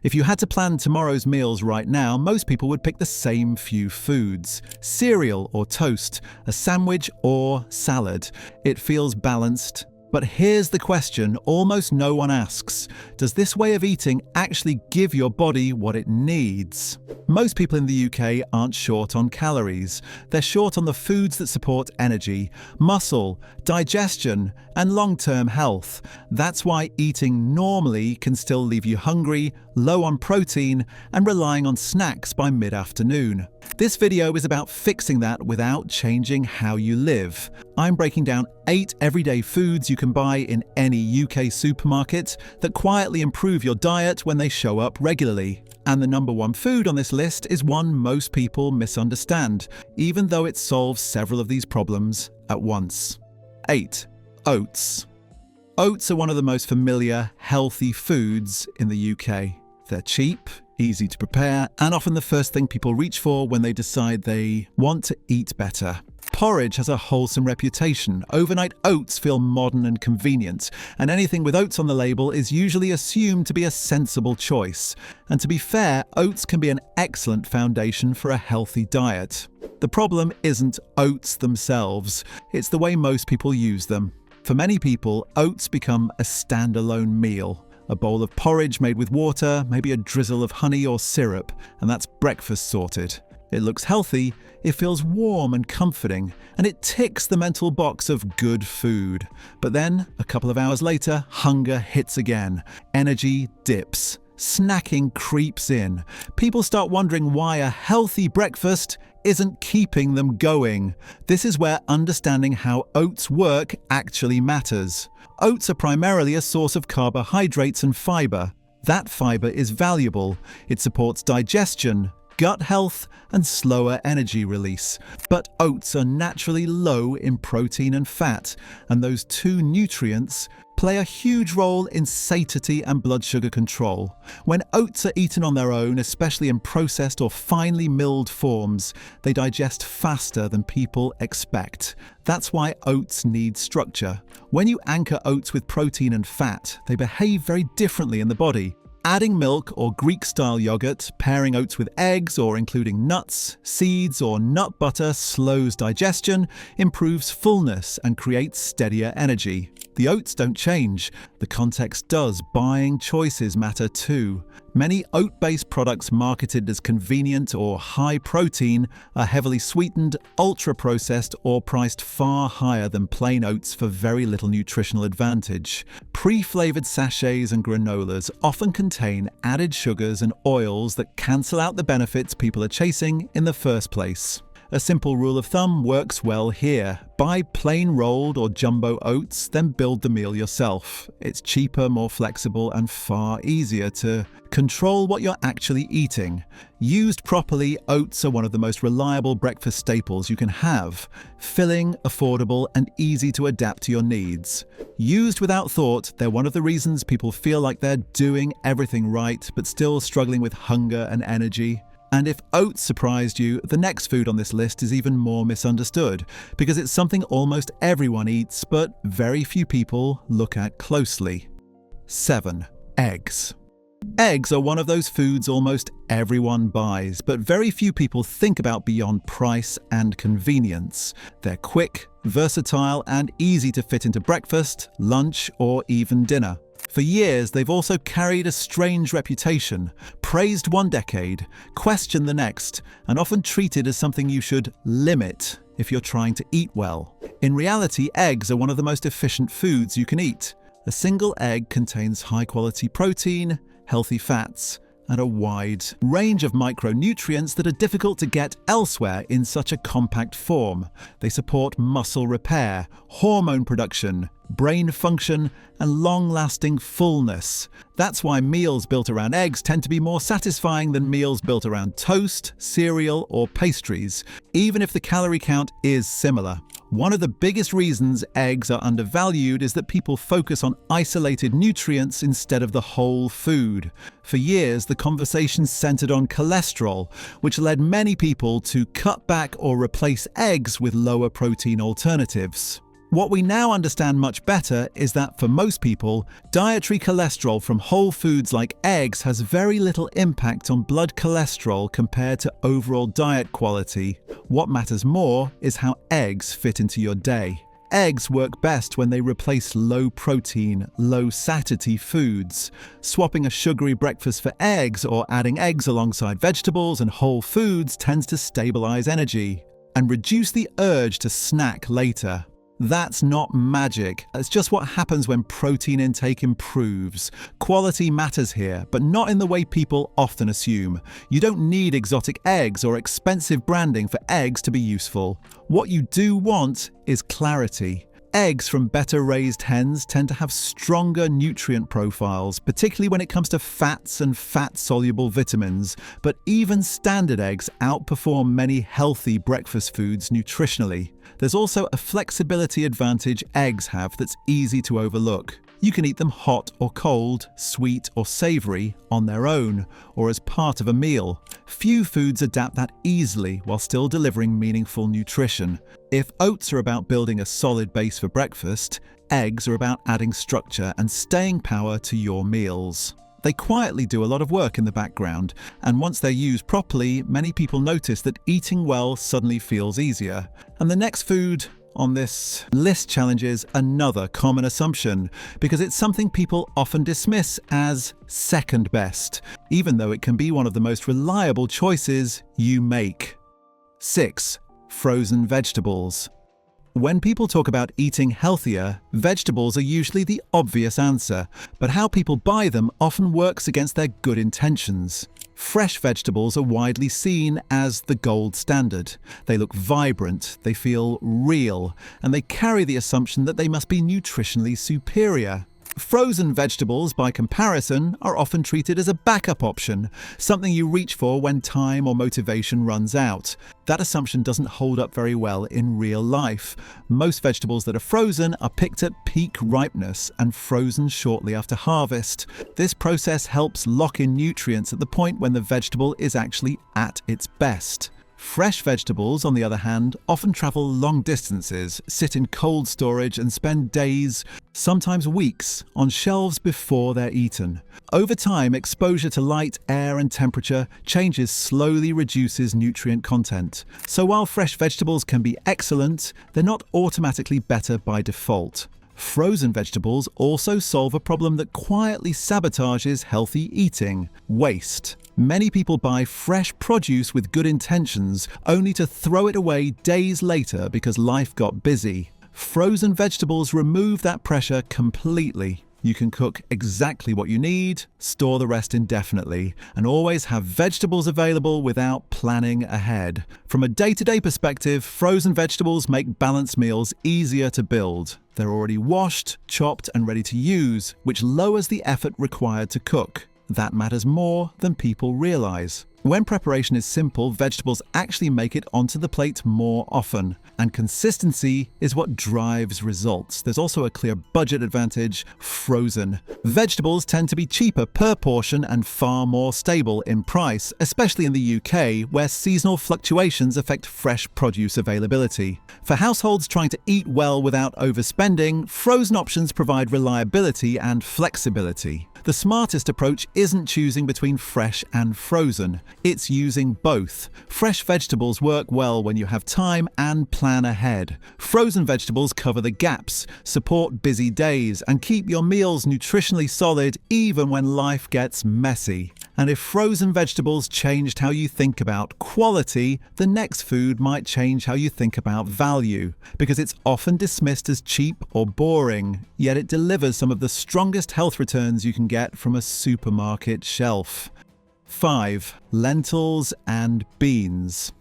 If you had to plan tomorrow's meals right now, most people would pick the same few foods: cereal or toast, a sandwich or salad. It feels balanced. But here's the question almost no one asks. Does this way of eating actually give your body what it needs? Most people in the UK aren't short on calories. They're short on the foods that support energy, muscle, digestion, and long-term health. That's why eating normally can still leave you hungry, low on protein, and relying on snacks by mid-afternoon. This video is about fixing that without changing how you live. I'm breaking down 8 everyday foods you can buy in any UK supermarket that quietly improve your diet when they show up regularly. And the number one food on this list is one most people misunderstand, even though it solves several of these problems at once. 8. Oats. Oats are one of the most familiar, healthy foods in the UK. They're cheap, easy to prepare, and often the first thing people reach for when they decide they want to eat better. Porridge has a wholesome reputation. Overnight oats feel modern and convenient, and anything with oats on the label is usually assumed to be a sensible choice. And to be fair, oats can be an excellent foundation for a healthy diet. The problem isn't oats themselves, it's the way most people use them. For many people, oats become a standalone meal. A bowl of porridge made with water, maybe a drizzle of honey or syrup, and that's breakfast sorted. It looks healthy, it feels warm and comforting, and it ticks the mental box of good food. But then, a couple of hours later, hunger hits again. Energy dips. Snacking creeps in. People start wondering why a healthy breakfast isn't keeping them going. This is where understanding how oats work actually matters. Oats are primarily a source of carbohydrates and fiber. That fiber is valuable. It supports digestion, gut health, and slower energy release. But oats are naturally low in protein and fat, and those two nutrients play a huge role in satiety and blood sugar control. When oats are eaten on their own, especially in processed or finely milled forms, they digest faster than people expect. That's why oats need structure. When you anchor oats with protein and fat, they behave very differently in the body. Adding milk or Greek-style yogurt, pairing oats with eggs, or including nuts, seeds, or nut butter slows digestion, improves fullness, and creates steadier energy. The oats don't change. The context does. Buying choices matter too. Many oat-based products marketed as convenient or high protein are heavily sweetened, ultra-processed, or priced far higher than plain oats for very little nutritional advantage. Pre-flavored sachets and granolas often contain added sugars and oils that cancel out the benefits people are chasing in the first place. A simple rule of thumb works well here. Buy plain rolled or jumbo oats, then build the meal yourself. It's cheaper, more flexible, and far easier to control what you're actually eating. Used properly, oats are one of the most reliable breakfast staples you can have. Filling, affordable, and easy to adapt to your needs. Used without thought, they're one of the reasons people feel like they're doing everything right, but still struggling with hunger and energy. And if oats surprised you, the next food on this list is even more misunderstood, because it's something almost everyone eats, but very few people look at closely. 7. Eggs. Eggs are one of those foods almost everyone buys, but very few people think about beyond price and convenience. They're quick, versatile, and easy to fit into breakfast, lunch, or even dinner. For years, they've also carried a strange reputation, praised one decade, questioned the next, and often treated as something you should limit if you're trying to eat well. In reality, eggs are one of the most efficient foods you can eat. A single egg contains high-quality protein, healthy fats, and a wide range of micronutrients that are difficult to get elsewhere in such a compact form. They support muscle repair, hormone production, brain function, and long-lasting fullness. That's why meals built around eggs tend to be more satisfying than meals built around toast, cereal, or pastries, even if the calorie count is similar. One of the biggest reasons eggs are undervalued is that people focus on isolated nutrients instead of the whole food. For years, the conversation centered on cholesterol, which led many people to cut back or replace eggs with lower protein alternatives. What we now understand much better is that for most people, dietary cholesterol from whole foods like eggs has very little impact on blood cholesterol compared to overall diet quality. What matters more is how eggs fit into your day. Eggs work best when they replace low-protein, low-satiety foods. Swapping a sugary breakfast for eggs or adding eggs alongside vegetables and whole foods tends to stabilize energy and reduce the urge to snack later. That's not magic. It's just what happens when protein intake improves. Quality matters here, but not in the way people often assume. You don't need exotic eggs or expensive branding for eggs to be useful. What you do want is clarity. Eggs from better-raised hens tend to have stronger nutrient profiles, particularly when it comes to fats and fat-soluble vitamins, but even standard eggs outperform many healthy breakfast foods nutritionally. There's also a flexibility advantage eggs have that's easy to overlook. You can eat them hot or cold, sweet or savory, on their own, or as part of a meal. Few foods adapt that easily while still delivering meaningful nutrition. If oats are about building a solid base for breakfast, eggs are about adding structure and staying power to your meals. They quietly do a lot of work in the background, and once they're used properly, many people notice that eating well suddenly feels easier. And the next food on this list challenges another common assumption, because it's something people often dismiss as second best, even though it can be one of the most reliable choices you make. 6. Frozen vegetables. When people talk about eating healthier, vegetables are usually the obvious answer, but how people buy them often works against their good intentions. Fresh vegetables are widely seen as the gold standard. They look vibrant, they feel real, and they carry the assumption that they must be nutritionally superior. Frozen vegetables, by comparison, are often treated as a backup option, something you reach for when time or motivation runs out. That assumption doesn't hold up very well in real life. Most vegetables that are frozen are picked at peak ripeness and frozen shortly after harvest. This process helps lock in nutrients at the point when the vegetable is actually at its best. Fresh vegetables, on the other hand, often travel long distances, sit in cold storage and spend days, sometimes weeks, on shelves before they're eaten. Over time, exposure to light, air and temperature changes slowly reduces nutrient content. So while fresh vegetables can be excellent, they're not automatically better by default. Frozen vegetables also solve a problem that quietly sabotages healthy eating: waste. Many people buy fresh produce with good intentions, only to throw it away days later because life got busy. Frozen vegetables remove that pressure completely. You can cook exactly what you need, store the rest indefinitely, and always have vegetables available without planning ahead. From a day-to-day perspective, frozen vegetables make balanced meals easier to build. They're already washed, chopped, and ready to use, which lowers the effort required to cook. That matters more than people realize. When preparation is simple, vegetables actually make it onto the plate more often, and consistency is what drives results. There's also a clear budget advantage: frozen. Vegetables tend to be cheaper per portion and far more stable in price, especially in the UK, where seasonal fluctuations affect fresh produce availability. For households trying to eat well without overspending, frozen options provide reliability and flexibility. The smartest approach isn't choosing between fresh and frozen. It's using both. Fresh vegetables work well when you have time and plan ahead. Frozen vegetables cover the gaps, support busy days, and keep your meals nutritionally solid even when life gets messy. And if frozen vegetables changed how you think about quality, the next food might change how you think about value, because it's often dismissed as cheap or boring, yet it delivers some of the strongest health returns you can get from a supermarket shelf. 5. Lentils and beans.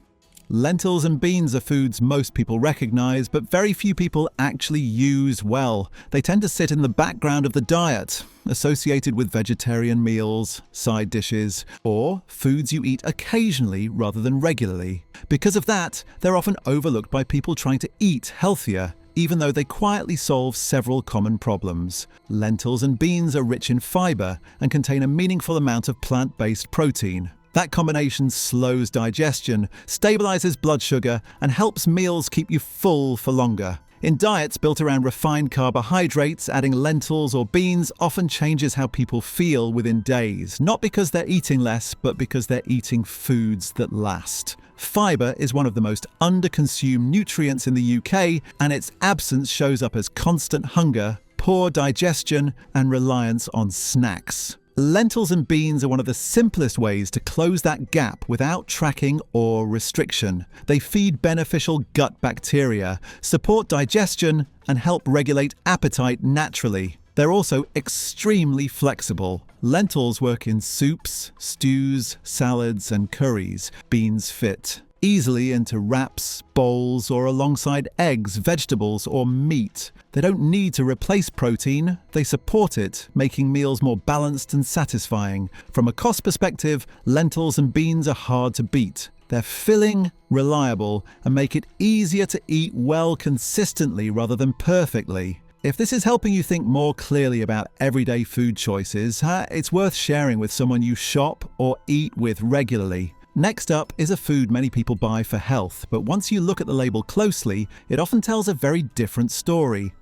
Lentils and beans are foods most people recognize, but very few people actually use well. They tend to sit in the background of the diet, associated with vegetarian meals, side dishes, or foods you eat occasionally rather than regularly. Because of that, they're often overlooked by people trying to eat healthier, even though they quietly solve several common problems. Lentils and beans are rich in fiber and contain a meaningful amount of plant-based protein. That combination slows digestion, stabilizes blood sugar, and helps meals keep you full for longer. In diets built around refined carbohydrates, adding lentils or beans often changes how people feel within days, not because they're eating less, but because they're eating foods that last. Fibre is one of the most under-consumed nutrients in the UK, and its absence shows up as constant hunger, poor digestion, and reliance on snacks. Lentils and beans are one of the simplest ways to close that gap without tracking or restriction. They feed beneficial gut bacteria, support digestion, and help regulate appetite naturally. They're also extremely flexible. Lentils work in soups, stews, salads, and curries. Beans fit easily into wraps, bowls, or alongside eggs, vegetables, or meat. They don't need to replace protein, they support it, making meals more balanced and satisfying. From a cost perspective, lentils and beans are hard to beat. They're filling, reliable, and make it easier to eat well consistently rather than perfectly. If this is helping you think more clearly about everyday food choices, it's worth sharing with someone you shop or eat with regularly. Next up is a food many people buy for health, but once you look at the label closely, it often tells a very different story.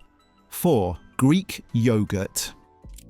4. Greek yogurt.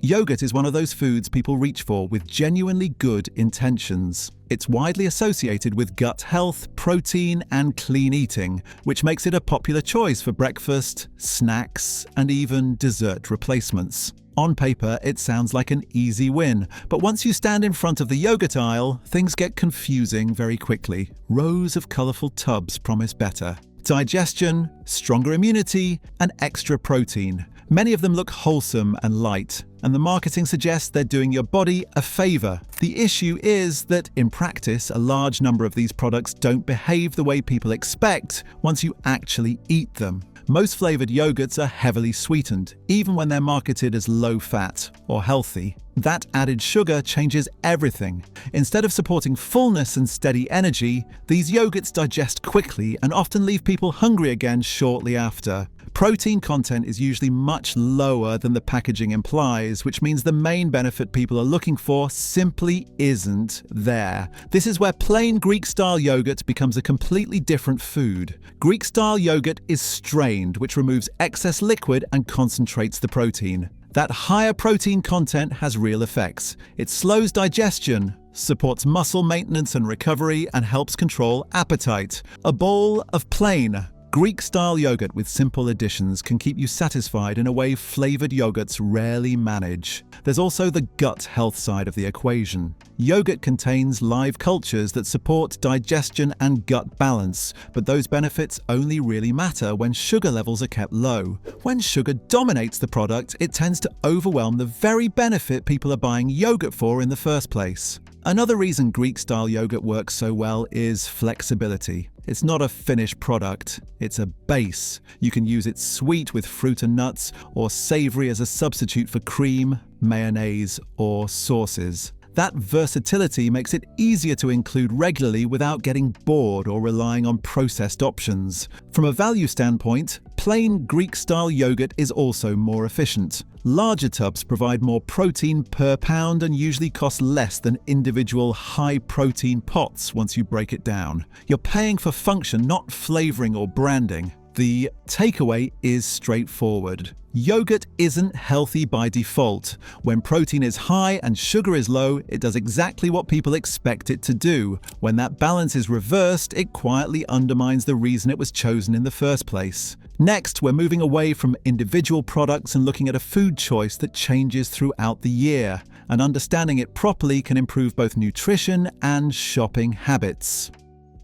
Yogurt is one of those foods people reach for with genuinely good intentions. It's widely associated with gut health, protein, and clean eating, which makes it a popular choice for breakfast, snacks, and even dessert replacements. On paper, it sounds like an easy win, but once you stand in front of the yogurt aisle, things get confusing very quickly. Rows of colourful tubs promise better. Digestion, stronger immunity, and extra protein. Many of them look wholesome and light, and the marketing suggests they're doing your body a favour. The issue is that, in practice, a large number of these products don't behave the way people expect once you actually eat them. Most flavoured yogurts are heavily sweetened, even when they're marketed as low-fat or healthy. That added sugar changes everything. Instead of supporting fullness and steady energy, these yogurts digest quickly and often leave people hungry again shortly after. Protein content is usually much lower than the packaging implies, which means the main benefit people are looking for simply isn't there. This is where plain Greek-style yogurt becomes a completely different food. Greek-style yogurt is strained, which removes excess liquid and concentrates the protein. That higher protein content has real effects. It slows digestion, supports muscle maintenance and recovery, and helps control appetite. A bowl of plain Greek-style yogurt with simple additions can keep you satisfied in a way flavoured yogurts rarely manage. There's also the gut health side of the equation. Yogurt contains live cultures that support digestion and gut balance, but those benefits only really matter when sugar levels are kept low. When sugar dominates the product, it tends to overwhelm the very benefit people are buying yogurt for in the first place. Another reason Greek-style yogurt works so well is flexibility. It's not a finished product, it's a base. You can use it sweet with fruit and nuts, or savoury as a substitute for cream, mayonnaise, or sauces. That versatility makes it easier to include regularly without getting bored or relying on processed options. From a value standpoint, plain Greek-style yogurt is also more efficient. Larger tubs provide more protein per pound and usually cost less than individual high-protein pots once you break it down. You're paying for function, not flavouring or branding. The takeaway is straightforward. Yogurt isn't healthy by default. When protein is high and sugar is low, it does exactly what people expect it to do. When that balance is reversed, it quietly undermines the reason it was chosen in the first place. Next, we're moving away from individual products and looking at a food choice that changes throughout the year. And understanding it properly can improve both nutrition and shopping habits.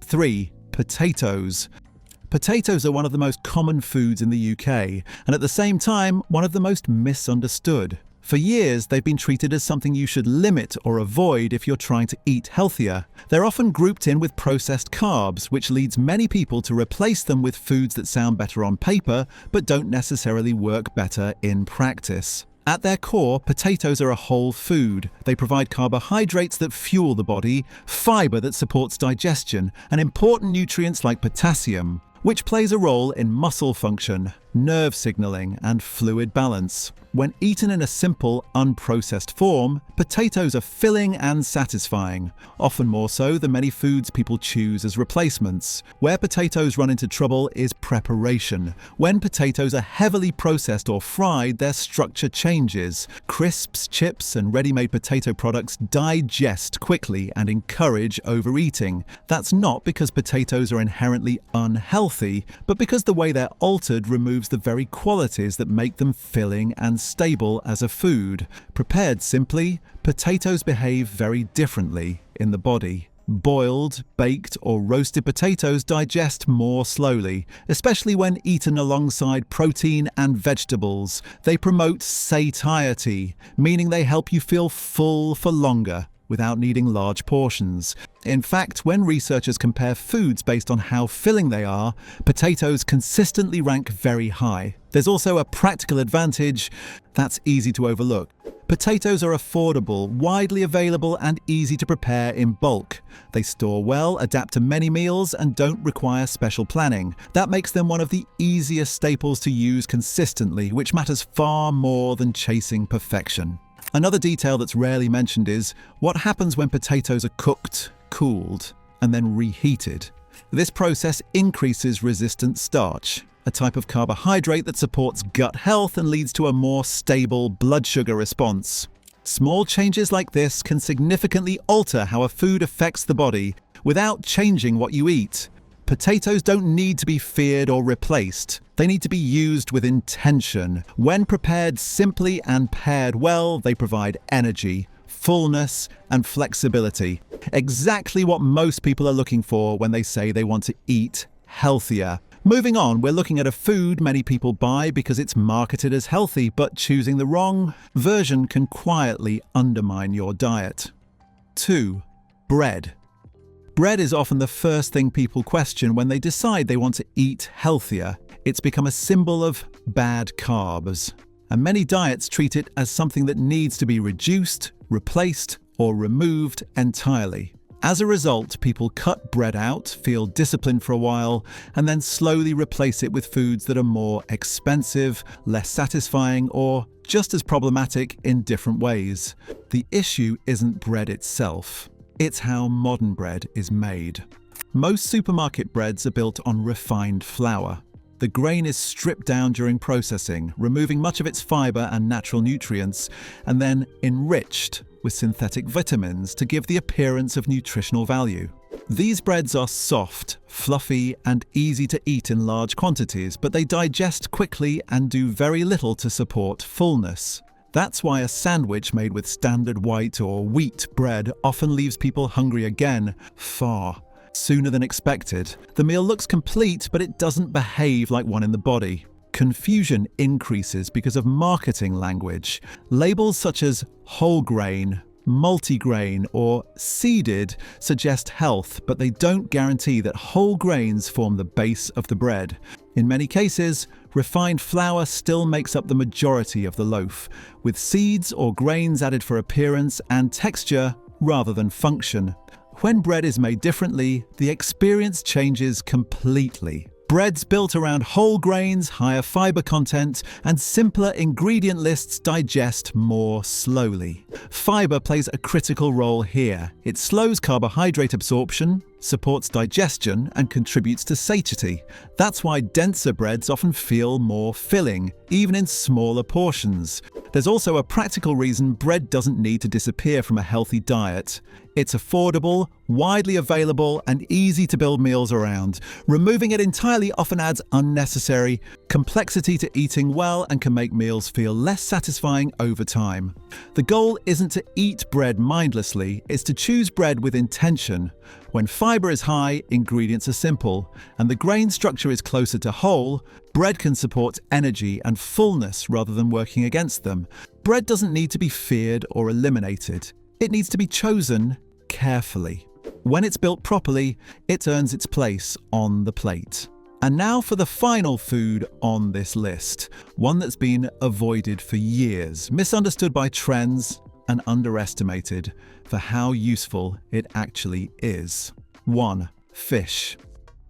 3. Potatoes. Potatoes are one of the most common foods in the UK, and at the same time, one of the most misunderstood. For years, they've been treated as something you should limit or avoid if you're trying to eat healthier. They're often grouped in with processed carbs, which leads many people to replace them with foods that sound better on paper, but don't necessarily work better in practice. At their core, potatoes are a whole food. They provide carbohydrates that fuel the body, fibre that supports digestion, and important nutrients like potassium, which plays a role in muscle function. nerve signaling, and fluid balance. When eaten in a simple, unprocessed form, potatoes are filling and satisfying, often more so than many foods people choose as replacements. Where potatoes run into trouble is preparation. When potatoes are heavily processed or fried, their structure changes. Crisps, chips, and ready-made potato products digest quickly and encourage overeating. That's not because potatoes are inherently unhealthy, but because the way they're altered removes the very qualities that make them filling and stable as a food. Prepared simply, potatoes behave very differently in the body. Boiled, baked, or roasted potatoes digest more slowly, especially when eaten alongside protein and vegetables. They promote satiety, meaning they help you feel full for longer without needing large portions. In fact, when researchers compare foods based on how filling they are, potatoes consistently rank very high. There's also a practical advantage that's easy to overlook. Potatoes are affordable, widely available, and easy to prepare in bulk. They store well, adapt to many meals, and don't require special planning. That makes them one of the easiest staples to use consistently, which matters far more than chasing perfection. Another detail that's rarely mentioned is what happens when potatoes are cooked, cooled, and then reheated. This process increases resistant starch, a type of carbohydrate that supports gut health and leads to a more stable blood sugar response. Small changes like this can significantly alter how a food affects the body without changing what you eat. Potatoes don't need to be feared or replaced. They need to be used with intention. When prepared simply and paired well, they provide energy, fullness, and flexibility. Exactly what most people are looking for when they say they want to eat healthier. Moving on, we're looking at a food many people buy because it's marketed as healthy, but choosing the wrong version can quietly undermine your diet. 2. Bread. Bread is often the first thing people question when they decide they want to eat healthier. It's become a symbol of bad carbs, and many diets treat it as something that needs to be reduced, replaced, or removed entirely. As a result, people cut bread out, feel disciplined for a while, and then slowly replace it with foods that are more expensive, less satisfying, or just as problematic in different ways. The issue isn't bread itself. It's how modern bread is made. Most supermarket breads are built on refined flour. The grain is stripped down during processing, removing much of its fiber and natural nutrients, and then enriched with synthetic vitamins to give the appearance of nutritional value. These breads are soft, fluffy, and easy to eat in large quantities, but they digest quickly and do very little to support fullness. That's why a sandwich made with standard white or wheat bread often leaves people hungry again, far sooner than expected. The meal looks complete, but it doesn't behave like one in the body. Confusion increases because of marketing language. Labels such as whole grain, multigrain, or seeded suggest health, but they don't guarantee that whole grains form the base of the bread. In many cases, refined flour still makes up the majority of the loaf, with seeds or grains added for appearance and texture rather than function. When bread is made differently, the experience changes completely. Breads built around whole grains, higher fiber content, and simpler ingredient lists digest more slowly. Fiber plays a critical role here. It slows carbohydrate absorption, supports digestion, and contributes to satiety. That's why denser breads often feel more filling, even in smaller portions. There's also a practical reason bread doesn't need to disappear from a healthy diet. It's affordable, widely available, and easy to build meals around. Removing it entirely often adds unnecessary complexity to eating well and can make meals feel less satisfying over time. The goal isn't to eat bread mindlessly, it's to choose bread with intention. When fiber is high, ingredients are simple, and the grain structure is closer to whole, bread can support energy and fullness rather than working against them. Bread doesn't need to be feared or eliminated. It needs to be chosen carefully. When it's built properly, it earns its place on the plate. And now for the final food on this list, one that's been avoided for years, misunderstood by trends, and underestimated for how useful it actually is. 1. Fish.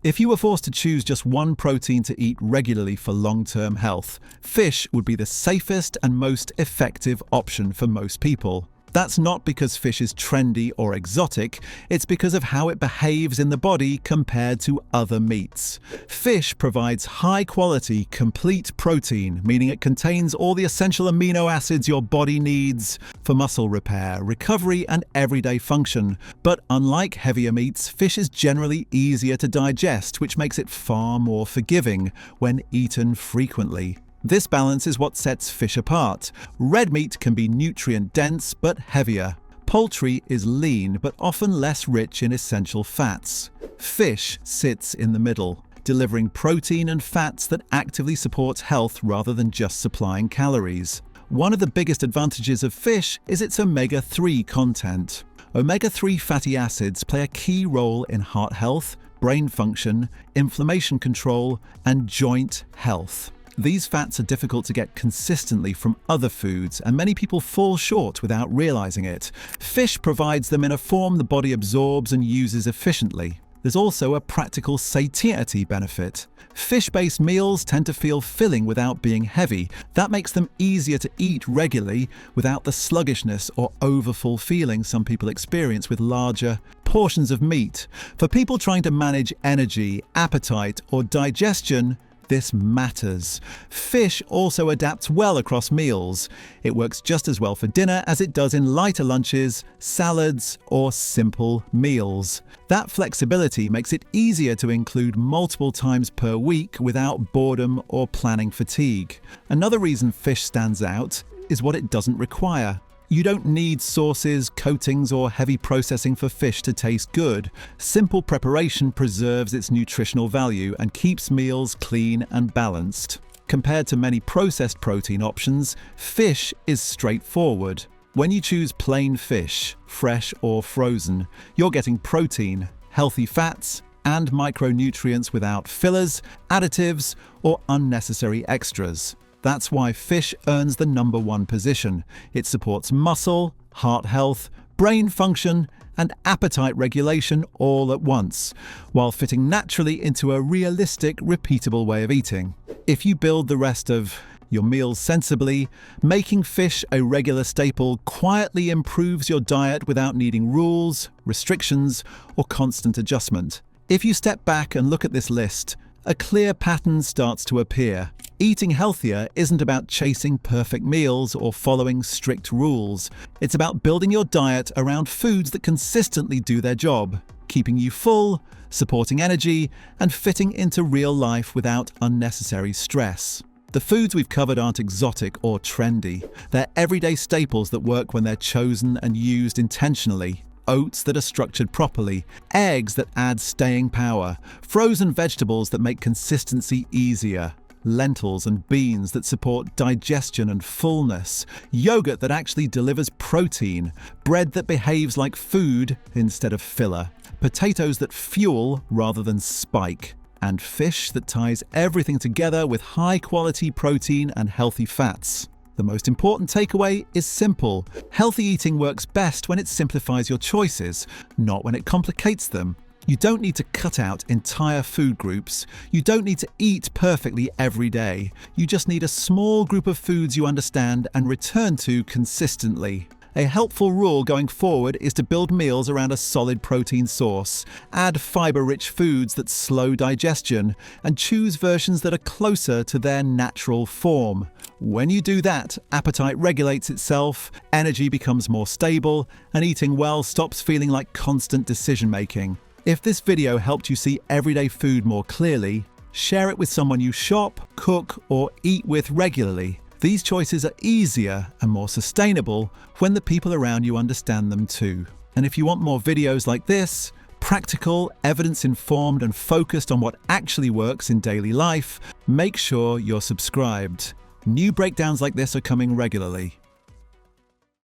If you were forced to choose just one protein to eat regularly for long-term health, fish would be the safest and most effective option for most people. That's not because fish is trendy or exotic, it's because of how it behaves in the body compared to other meats. Fish provides high-quality, complete protein, meaning it contains all the essential amino acids your body needs for muscle repair, recovery, and everyday function. But unlike heavier meats, fish is generally easier to digest, which makes it far more forgiving when eaten frequently. This balance is what sets fish apart. Red meat can be nutrient-dense but heavier. Poultry is lean but often less rich in essential fats. Fish sits in the middle, delivering protein and fats that actively support health rather than just supplying calories. One of the biggest advantages of fish is its omega-3 content. Omega-3 fatty acids play a key role in heart health, brain function, inflammation control, and joint health. These fats are difficult to get consistently from other foods, and many people fall short without realizing it. Fish provides them in a form the body absorbs and uses efficiently. There's also a practical satiety benefit. Fish-based meals tend to feel filling without being heavy. That makes them easier to eat regularly without the sluggishness or overfull feeling some people experience with larger portions of meat. For people trying to manage energy, appetite, or digestion, this matters. Fish also adapts well across meals. It works just as well for dinner as it does in lighter lunches, salads, or simple meals. That flexibility makes it easier to include multiple times per week without boredom or planning fatigue. Another reason fish stands out is what it doesn't require. You don't need sauces, coatings, or heavy processing for fish to taste good. Simple preparation preserves its nutritional value and keeps meals clean and balanced. Compared to many processed protein options, fish is straightforward. When you choose plain fish, fresh or frozen, you're getting protein, healthy fats, and micronutrients without fillers, additives, or unnecessary extras. That's why fish earns the #1 position. It supports muscle, heart health, brain function, and appetite regulation all at once, while fitting naturally into a realistic, repeatable way of eating. If you build the rest of your meals sensibly, making fish a regular staple quietly improves your diet without needing rules, restrictions, or constant adjustment. If you step back and look at this list, a clear pattern starts to appear. Eating healthier isn't about chasing perfect meals or following strict rules. It's about building your diet around foods that consistently do their job, keeping you full, supporting energy, and fitting into real life without unnecessary stress. The foods we've covered aren't exotic or trendy. They're everyday staples that work when they're chosen and used intentionally. Oats that are structured properly, eggs that add staying power, frozen vegetables that make consistency easier, lentils and beans that support digestion and fullness, yogurt that actually delivers protein, bread that behaves like food instead of filler, potatoes that fuel rather than spike, and fish that ties everything together with high-quality protein and healthy fats. The most important takeaway is simple. Healthy eating works best when it simplifies your choices, not when it complicates them. You don't need to cut out entire food groups. You don't need to eat perfectly every day. You just need a small group of foods you understand and return to consistently. A helpful rule going forward is to build meals around a solid protein source, add fiber-rich foods that slow digestion, and choose versions that are closer to their natural form. When you do that, appetite regulates itself, energy becomes more stable, and eating well stops feeling like constant decision-making. If this video helped you see everyday food more clearly, share it with someone you shop, cook, or eat with regularly. These choices are easier and more sustainable when the people around you understand them too. And if you want more videos like this, practical, evidence-informed, and focused on what actually works in daily life, make sure you're subscribed. New breakdowns like this are coming regularly.